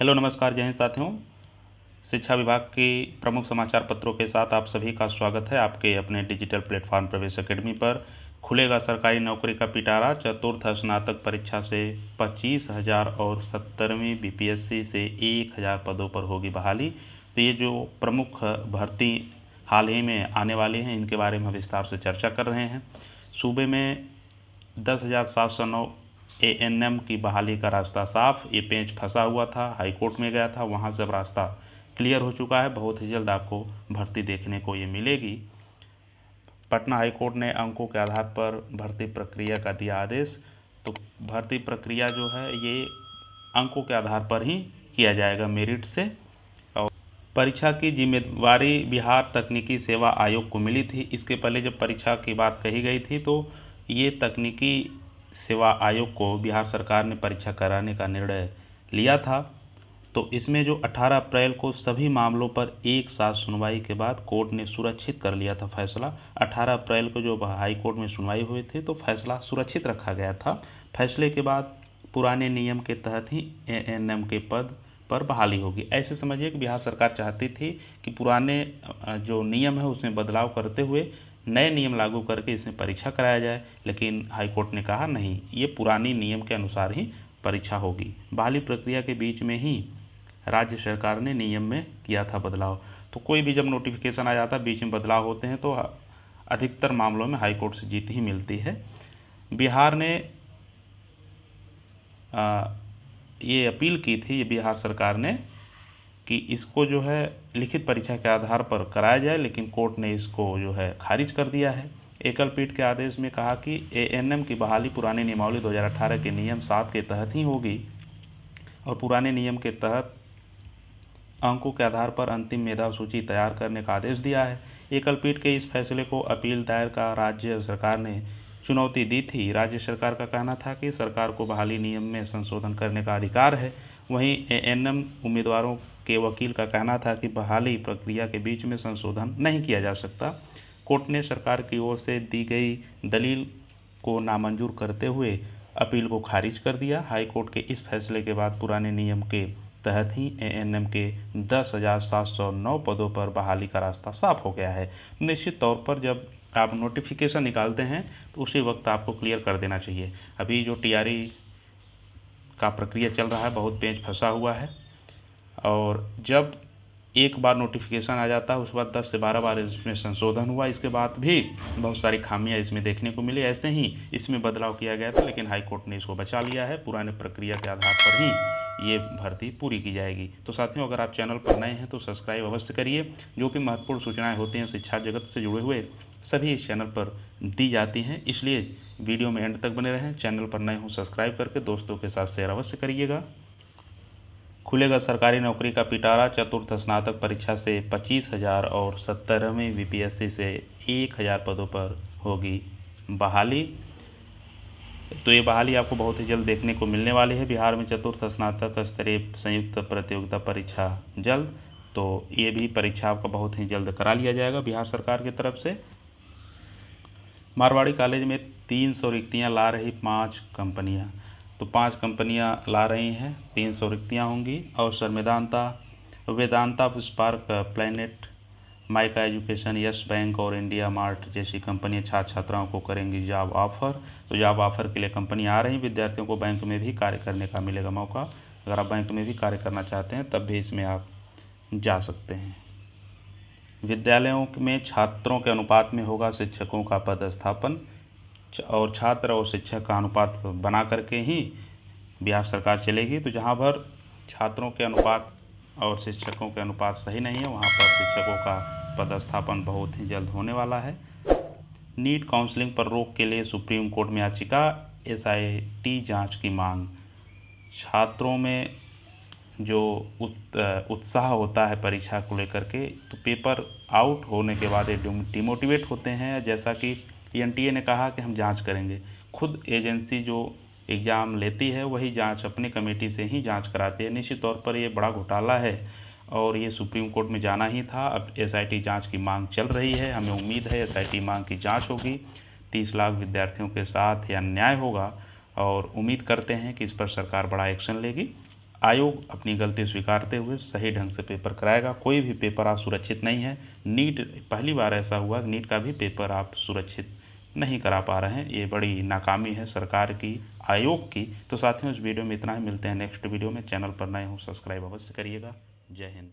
Hello नमस्कार जय हिंद साथियों। शिक्षा विभाग के प्रमुख समाचार पत्रों के साथ आप सभी का स्वागत है आपके अपने डिजिटल प्लेटफॉर्म प्रवेश अकेडमी पर। खुलेगा सरकारी नौकरी का पिटारा, चतुर्थ स्नातक परीक्षा से 25,000 और 70वीं बीपीएससी से 1,000 पदों पर होगी बहाली। तो ये जो प्रमुख भर्ती हाल ही में आने वाली हैं इनके बारे में विस्तार से चर्चा कर रहे हैं। सूबे में 10,709 एएनएम की बहाली का रास्ता साफ। ये पेंच फंसा हुआ था, हाईकोर्ट में गया था, वहाँ से अब रास्ता क्लियर हो चुका है। बहुत ही जल्द आपको भर्ती देखने को ये मिलेगी। पटना हाईकोर्ट ने अंकों के आधार पर भर्ती प्रक्रिया का दिया आदेश। तो भर्ती प्रक्रिया जो है ये अंकों के आधार पर ही किया जाएगा, मेरिट से। और परीक्षा की जिम्मेवारी बिहार तकनीकी सेवा आयोग को मिली थी। इसके पहले जब परीक्षा की बात कही गई थी तो ये तकनीकी सेवा आयोग को बिहार सरकार ने परीक्षा कराने का निर्णय लिया था। तो इसमें जो 18 अप्रैल को सभी मामलों पर एक साथ सुनवाई के बाद कोर्ट ने सुरक्षित कर लिया था फैसला। 18 अप्रैल को जो हाई कोर्ट में सुनवाई हुई थी तो फैसला सुरक्षित रखा गया था। फैसले के बाद पुराने नियम के तहत ही एएनएम के पद पर बहाली होगी। ऐसे समझिए कि बिहार सरकार चाहती थी कि पुराने जो नियम है उसमें बदलाव करते हुए नए नियम लागू करके इसमें परीक्षा कराया जाए, लेकिन हाईकोर्ट ने कहा नहीं, ये पुरानी नियम के अनुसार ही परीक्षा होगी। बहाली प्रक्रिया के बीच में ही राज्य सरकार ने नियम में किया था बदलाव। तो कोई भी जब नोटिफिकेशन आ जाता है बीच में बदलाव होते हैं तो अधिकतर मामलों में हाईकोर्ट से जीत ही मिलती है। बिहार ने ये अपील की थी, ये बिहार सरकार ने, कि इसको जो है लिखित परीक्षा के आधार पर कराया जाए, लेकिन कोर्ट ने इसको जो है खारिज कर दिया है। एकल पीठ के आदेश में कहा कि एएनएम की बहाली पुरानी नियमावली 2018 के नियम 7 के तहत ही होगी और पुराने नियम के तहत अंकों के आधार पर अंतिम मेधा सूची तैयार करने का आदेश दिया है। एकल पीठ के इस फैसले को अपील दायर का राज्य सरकार ने चुनौती दी थी। राज्य सरकार का कहना था कि सरकार को बहाली नियम में संशोधन करने का अधिकार है। वहीं एएनएम उम्मीदवारों के वकील का कहना था कि बहाली प्रक्रिया के बीच में संशोधन नहीं किया जा सकता। कोर्ट ने सरकार की ओर से दी गई दलील को नामंजूर करते हुए अपील को खारिज कर दिया। हाईकोर्ट के इस फैसले के बाद पुराने नियम के तहत ही एएनएम के 10,709 पदों पर बहाली का रास्ता साफ हो गया है। निश्चित तौर पर जब आप नोटिफिकेशन निकालते हैं तो उसी वक्त आपको क्लियर कर देना चाहिए। अभी जो टीआरई का प्रक्रिया चल रहा है बहुत पेंच फंसा हुआ है, और जब एक बार नोटिफिकेशन आ जाता है उसके बाद 10 से 12 बार इसमें संशोधन हुआ, इसके बाद भी बहुत सारी खामियां इसमें देखने को मिली। ऐसे ही इसमें बदलाव किया गया था, लेकिन हाईकोर्ट ने इसको बचा लिया है। पुराने प्रक्रिया के आधार पर ही ये भर्ती पूरी की जाएगी। तो साथियों, अगर आप चैनल पर नए हैं तो सब्सक्राइब अवश्य करिए। जो भी महत्वपूर्ण सूचनाएँ होती हैं शिक्षा जगत से जुड़े हुए सभी इस चैनल पर दी जाती हैं, इसलिए वीडियो में एंड तक बने रहें। चैनल पर नए हों सब्सक्राइब करके दोस्तों के साथ शेयर अवश्य करिएगा। खुलेगा सरकारी नौकरी का पिटारा, चतुर्थ स्नातक परीक्षा से 25,000 और 70वीं बीपीएससी से 1,000 पदों पर होगी बहाली। तो ये बहाली आपको बहुत ही जल्द देखने को मिलने वाली है। बिहार में चतुर्थ स्नातक स्तरीय संयुक्त प्रतियोगिता परीक्षा जल्द, तो ये भी परीक्षा आपका बहुत ही जल्द करा लिया जाएगा बिहार सरकार की तरफ से। मारवाड़ी कॉलेज में 300 रिक्तियाँ ला रही 5 कंपनियाँ। तो 5 कंपनियां ला रही हैं, 300 रिक्तियाँ होंगी। अवसर Vedanta, spark, planet, mica education, yes bank और इंडिया मार्ट जैसी कंपनियां छात्र छात्राओं को करेंगी जॉब ऑफर। तो जॉब ऑफर के लिए कंपनियां आ रही। विद्यार्थियों को बैंक में भी कार्य करने का मिलेगा मौका। अगर आप बैंक में भी कार्य करना चाहते हैं तब भी इसमें आप जा सकते हैं। विद्यालयों में छात्रों के अनुपात में होगा शिक्षकों का पदस्थापन, और छात्र और शिक्षक का अनुपात बना करके ही बिहार सरकार चलेगी। तो जहाँ पर छात्रों के अनुपात और शिक्षकों के अनुपात सही नहीं है वहाँ पर शिक्षकों का पदस्थापन बहुत ही जल्द होने वाला है। नीट काउंसलिंग पर रोक के लिए सुप्रीम कोर्ट में याचिका, एसआईटी जांच की मांग। छात्रों में जो उत्साह होता है परीक्षा को लेकर के, तो पेपर आउट होने के बाद ये डिमोटिवेट होते हैं। जैसा कि एनटीए ने कहा कि हम जांच करेंगे, खुद एजेंसी जो एग्ज़ाम लेती है वही जांच अपने कमेटी से ही जांच कराती है। निश्चित तौर पर ये बड़ा घोटाला है और ये सुप्रीम कोर्ट में जाना ही था। अब एसआईटी जांच की मांग चल रही है। हमें उम्मीद है एसआईटी मांग की जांच होगी, 30 लाख विद्यार्थियों के साथ यह अन्याय होगा और उम्मीद करते हैं कि इस पर सरकार बड़ा एक्शन लेगी। आयोग अपनी गलती स्वीकारते हुए सही ढंग से पेपर कराएगा। कोई भी पेपर आज सुरक्षित नहीं है। नीट पहली बार ऐसा हुआ कि नीट का भी पेपर आप सुरक्षित नहीं करा पा रहे हैं। ये बड़ी नाकामी है सरकार की, आयोग की। तो साथियों, इस वीडियो में इतना ही। मिलते हैं नेक्स्ट वीडियो में। चैनल पर नए हो सब्सक्राइब अवश्य करिएगा। जय हिंद।